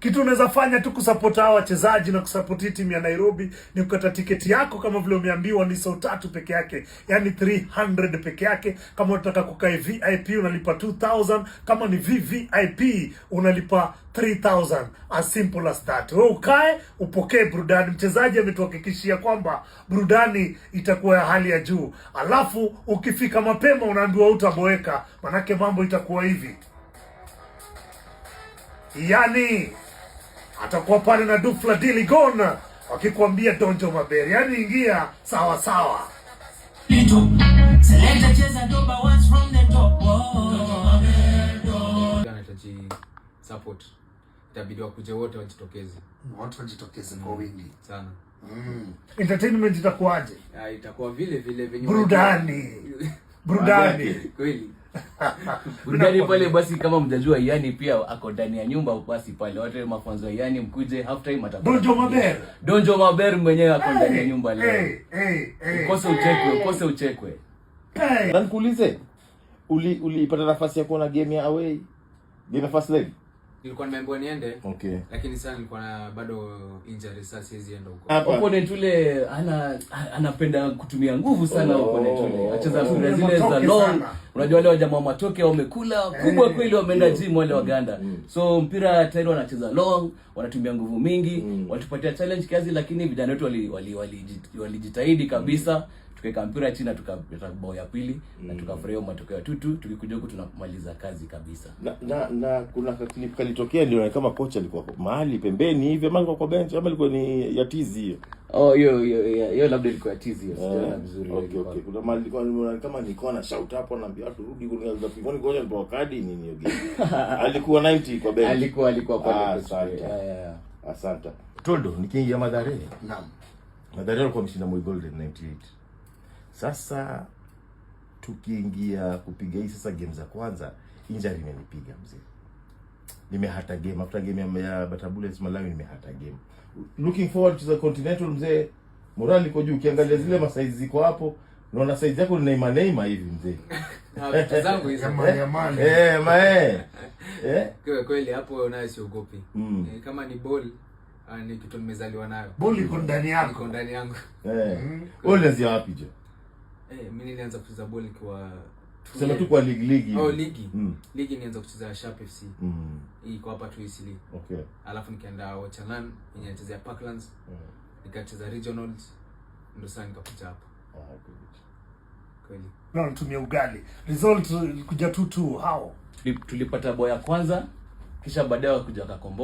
Kitu unaweza fanya tu kusupport hao wachezaji na kusupport timu ya Nairobi ni kukata tiketi yako, kama vile umeambiwa ni saa 3 peke yake, yani 300 peke yake. Kama unataka kukaa VIP unalipa 2000, kama ni VVIP unalipa 3000. As simple as that. Wewe ukae upokee burudani. Mchezaji ametuhakikishia kwamba burudani itakuwa ya hali ya juu. Alafu ukifika mapema unaambiwa utaboeka, manake mambo itakuwa hivi. Yani atakuwa pale na Dufla Diligon wakikwambia Donjo Maberi, yani ingia sawa sawa. Select cheza doba once from the top. Anahitaji support. Itabidi wakuje wote wajitokeze. Watu wajitokeze kwa wingi sana. Entertainment itakuwaje? Itakuwa vile venye burudani. Burudani. Kweli. Burudani pale basi, kama mjajua yani pia ako ndani ya nyumba basi pale wote mafanzo yani mkuje half time atapata. Donjo Maberi mwenyewe ako ndani ya nyumba leo. Ukose uchekwe. Na nikuulize, ulipata nafasi ya kuona game ya away? Game first leg? Nilikuwa nimeambiwa niende. Okay. Lakini sasa nilikuwa na bado injury, sasa siwezi enda huko. Opponent ule anapenda kutumia nguvu sana opponent ule. Acheza mpira zile za long. Unajua wale wajamaa matoke wamekula kubwa kweli, wameenda gym wale Waganda. So mpira tayari wanacheza long, wanatumia nguvu mingi, walitupatia challenge kiasi, lakini vijana wetu walijitahidi kabisa. Tukaweka mpira chini na tukapata bao ya pili na tukafurahia matokeo ya 2-2. Tukikuja huku tunamaliza kazi kabisa. Na kuna clip kalitokea ndio kama kocha alikuwa mahali pembeni hivi, ama alikuwa kwa bench, ama alikuwa ni ya tizi hiyo. Hiyo labda ilikuwa ya tizi hiyo. Sijaona vizuri. Okay. Kuna mahali ilikuwa kama nilikuwa na shout hapo naambia watu rudi kuanza pivoni ngoja ndio kadi nini hiyo game. Alikuwa 90 kwa bench. Alikuwa pale. Asante. Toldo nikiingia Mathare. Naam. Mathare alikuwa mshinda Moi Golden 98. Sasa tukiingia kupiga hii sasa game za kwanza, injury imenipiga mzee. Nimehata game after game ya Batabullets Malawi, nimehata game. Looking forward to the Continental mzee. Morali iko juu, ukiangalia zile masaizi ziko hapo, unaona size yako ni Neymar hivi mzee. Vitu zangu hizo kweli hapo nayo siogopi. Kama ni ball ni kitu nimezaliwa nayo. Ball iko ndani yako. Iko ndani yangu. Ulianzia wapi je? Mimi nilianza kucheza ball kwa sema tu kwa ligi. Ligi nianza kucheza Sharp FC. Hii iko hapa tu Eastleigh. Okay. Alafu nikaenda Wachanan, nikacheza Parklands. Nikacheza Regionals. Ndio sasa nikakuja hapa. Kweli. Na nitumia ugali. Result kuja 2-2 hao. Tulipata bao ya kwanza kisha baadaye kuja Kakombo.